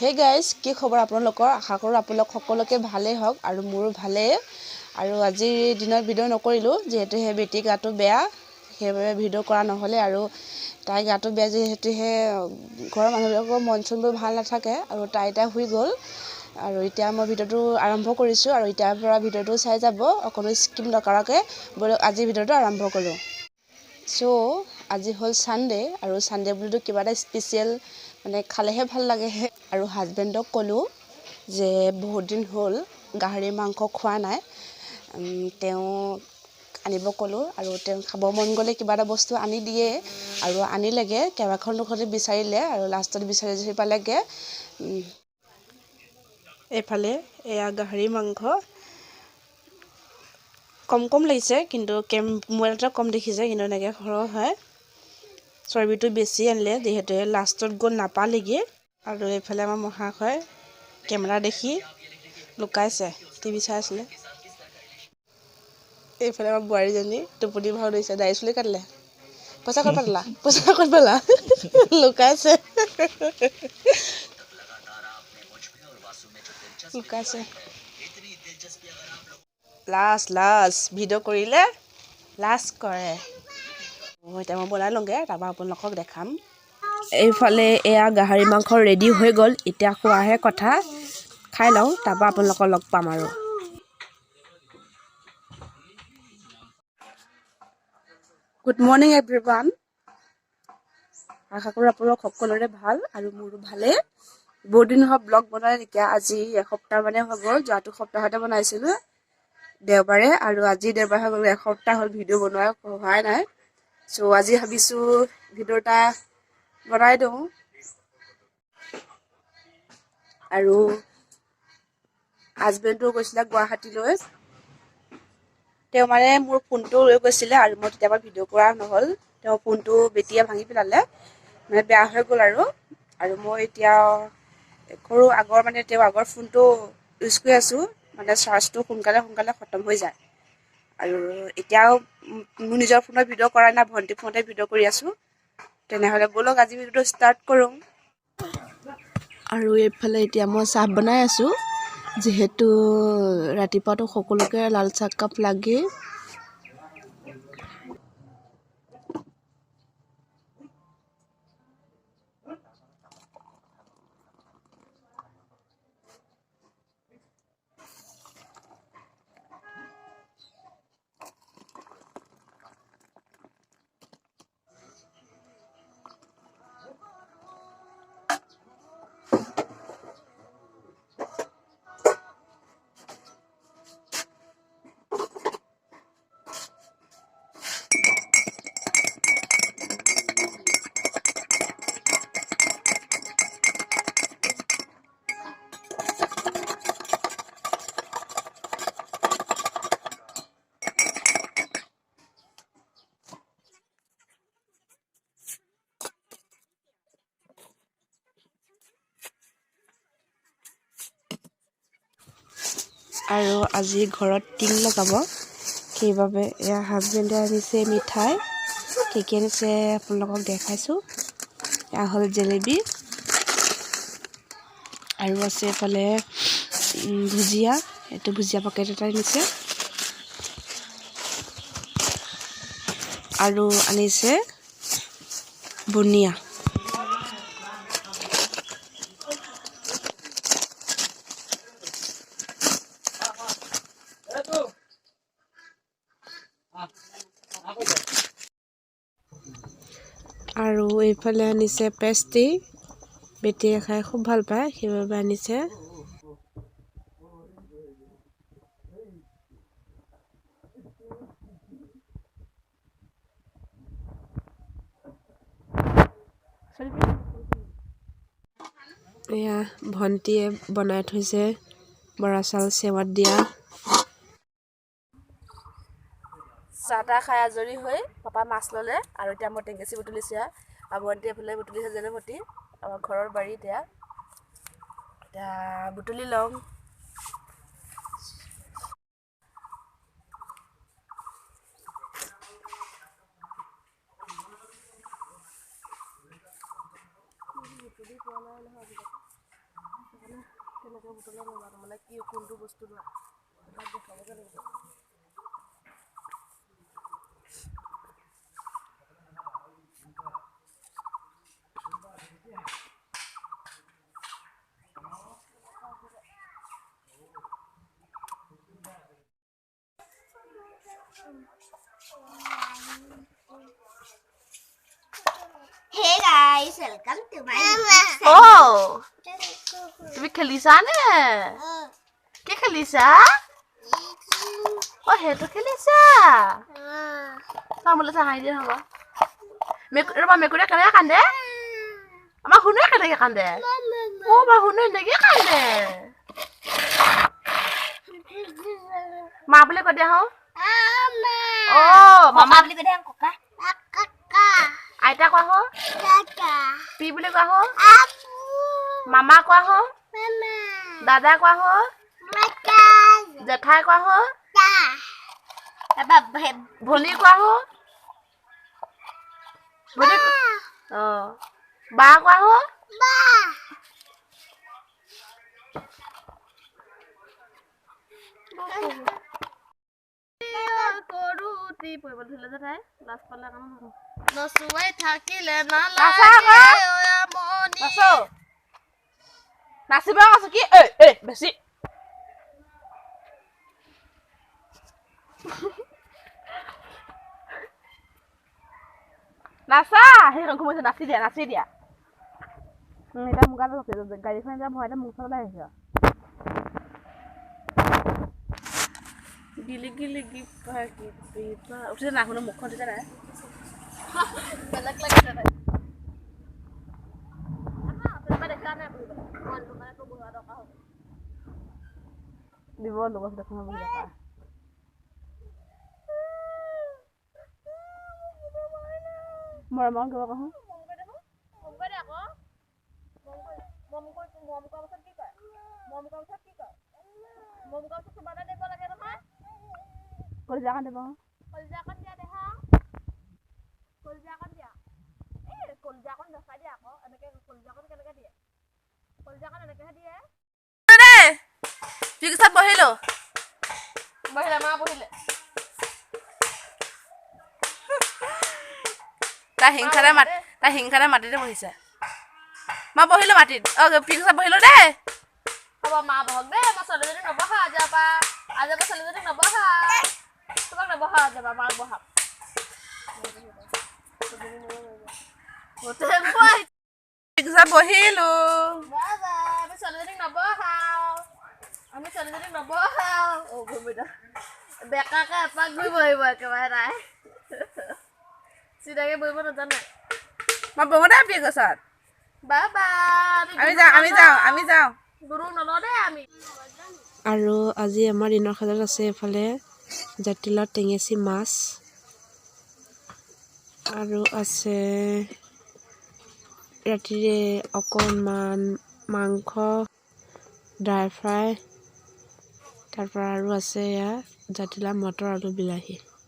Hey guys, কি খবৰ আপোনালোকৰ? আশা কৰোঁ আপোনালোক সকলোকে ভালেই হওক আৰু মোৰো ভালেই। আৰু আজিৰ দিনত ভিডিঅ' নকৰিলোঁ যিহেতু সেই বেটী গাটো বেয়া, সেইবাবে ভিডিঅ' কৰা নহ'লে। আৰু তাইৰ গাটো বেয়া যিহেতুহে ঘৰৰ মানুহবিলাকৰ মন চনবোৰ ভাল নাথাকে আৰু তাই এতিয়া শুই গ'ল। আৰু এতিয়া মই ভিডিঅ'টো আৰম্ভ কৰিছোঁ আৰু এতিয়াৰ পৰা ভিডিঅ'টো চাই যাব, অকণো স্কিপ নকৰাকৈ। ব'লক আজি ভিডিঅ'টো আৰম্ভ কৰোঁ। চ' আজি হ'ল ছানডে' আৰু ছানডে' বুলিতো কিবা এটা স্পেচিয়েল মানে খালেহে ভাল লাগে। আৰু হাজবেণ্ডক ক'লোঁ যে বহুত দিন হ'ল গাহৰি মাংস খোৱা নাই, তেওঁ আনিব ক'লোঁ। আৰু তেওঁ খাব মন গ'লে কিবা এটা বস্তু আনি দিয়ে আৰু আনিলেগৈ। কেইবাখন দোকানতে বিচাৰিলে আৰু লাষ্টত বিচাৰি পালেগৈ এইফালে। এয়া গাহৰি মাংস কম লাগিছে, কিন্তু মোবাইলতে কম দেখিছে, কিন্তু এনেকৈ সৰহ হয়। চৰ্বিটো বেছি আনিলে যিহেতু লাষ্টত গৈ নাপালেগৈ। আৰু এইফালে আমাৰ মহাশয় কেমেৰা দেখি লুকাইছে, টিভি চাই আছিলে। এইফালে আমাৰ বোৱাৰীজনী টোপনি ভাও ধৰিছে, দাড়ি চুলি কাটিলে। পইচা ক'ত পালা? লুকাইছে লুকাইছে। লাজ ভিডিঅ' কৰিলে লাজ কৰে। এতিয়া মই বনাই লওঁগৈ, তাৰপৰা আপোনালোকক দেখাম। এইফালে এয়া গাহৰি মাংস ৰেডি হৈ গ'ল, এতিয়া খোৱাহে কথা। খাই লওঁ, তাৰপৰা আপোনালোকক লগ পাম। আৰু গুড মৰ্ণিং এভৰিৱান। আশা কৰোঁ আপোনালোক সকলোৰে ভাল আৰু মোৰো ভালেই। বহুত দিন হ'ল ব্লগ বনাই নাইকিয়া, আজি এসপ্তাহ মানে হ'ব। যোৱাটো সপ্তাহতে বনাইছিলোঁ দেওবাৰে, আৰু আজি দেওবাৰে হৈ গ'ল। এসপ্তাহ হ'ল ভিডিঅ' বনোৱা হোৱাই নাই। চ' আজি ভাবিছোঁ ভিডিঅ' এটা বনাই দিওঁ। আৰু হাজবেণ্ডো গৈছিলে গুৱাহাটীলৈ। তেওঁ মানে মোৰ ফোনটো লৈ গৈছিলে আৰু মই তেতিয়াবা ভিডিঅ' কৰা নহ'ল। তেওঁ ফোনটো বেটিয়ে ভাঙি পেলালে, মানে বেয়া হৈ গ'ল। আৰু মই এতিয়া আগৰ ফোনটো ইউজ কৰি আছোঁ, মানে চাৰ্জটো সোনকালে খতম হৈ যায়। আৰু এতিয়াও মোৰ নিজৰ ফোনত ভিডিঅ' কৰা নাই, ভণ্টিৰ ফোনতে ভিডিঅ' কৰি আছোঁ। তেনেহ'লে ব'লক আজি ভিডিঅ'টো ষ্টাৰ্ট কৰোঁ। আৰু এইফালে এতিয়া মই চাহ বনাই আছোঁ, যিহেতু ৰাতিপুৱাতো সকলোকে লাল চাহ কাপ লাগেই। আৰু আজি ঘৰত টিং লগাব, সেইবাবে এয়া হাজবেণ্ডে আনিছে মিঠাই। কি আনিছে আপোনালোকক দেখাইছোঁ। এয়া হ'ল জেলেবি, আৰু আছে এইফালে ভুজিয়া। এইটো ভুজিয়া পেকেট এটা আনিছে, আৰু আনিছে বুনিয়া। আৰু এইফালে আনিছে পেষ্ট্ৰি, বেটিয়ে খাই খুব ভাল পায়, সেইবাবে আনিছে। এয়া ভণ্টিয়ে বনাই থৈছে বৰা চাউল চেৱাত দিয়া। চাহ তাহ খাই আজৰি হৈ পাপা মাছ ল'লে, আৰু এতিয়া মই টেঙেচি বুটলিছে, আৰু ভণ্টি এফালে বুটলিছে যেনেমতি। আমাৰ ঘৰৰ বাৰী এতিয়া বুটলি লওঁ। এনেকৈ বুটলাই ল'বা মানে কি কোনটো বস্তু লোৱা তাক দেখাবগৈ লাগিব Hey guys, welcome to my Oh, তুমি খেলিছা নে কি খেলিছা সেইটো খেলিছা মোলৈ চাহাই দিয়া হ'ব ৰবা মেকুৰীয়ে কেনেকৈ কান্দে আমাৰ শুনে কেনেকৈ কান্দে বা শুনে এনেকৈ কান্দে মা বুলি কৈ দিয়া হওঁ মামা বুলি কৈ দিয়া ককা আইতা কোৱা হওঁ পি বুলি কোৱা হওঁ মামা কোৱা হওঁ দাদা কোৱা হওঁ জেঠাই কোৱা হওঁ ভনী কোৱা হওঁ বা কোৱা হওঁ নচুৱাই থাকিলে নাচিব কৈছো কি বেছি নাচা সেইখন ঘুমাইছে নাচি দিয়া এতিয়া মোক গাড়ীখন এতিয়া ভয় মোক ওলাই আহিছে গিলি গিলি উঠিছে না শুনো মুখখন উঠিছে নাই বেলেগ লাগিছে নাই দিব লগৰ দেখোন বহি দেখা মৰমৰ কিবা কওঁ কলিজা দিব কলিজাখন দিয়া দেহা কলিজাখন দিয়া কলিজাখন দেখাই দিয়া আকৌ এনেকে কলিজাখন কেনেকে দিয়ে কলিজাখন এনেকেহে দিয়ে পিকচাত বহিলে মা বহিলে তাই হিংসাৰে মাটিতে বহিছে মা বহিলো মাটিত পিকচাত বহিলো দেই হ'ব মা বহক দেই মই ছোৱালীজনী নবহা আজিৰ পৰা ছোৱালীজনীক নবহা তোমাক নবহা যাবা মাক বহাম বহিলো আমি ছোৱালীজনীক নবহাও বেকাকে এপাক ঘূৰি বহিব একেবাৰে তাই চিধাকে বহিব নাজানে মই বহো দে বিয়ে গছত আমি যাওঁ গুৰু নলওঁ দেই আমি আৰু আজি আমাৰ দিনৰ সাজত আছে এইফালে জাতিলাও টেঙেচি মাছ আৰু আছে ৰাতিৰে অকণমান মাংস ড্ৰাই ফ্ৰাই তাৰপৰা আৰু আছে এয়া জাতিলাও মটৰ আৰু বিলাহী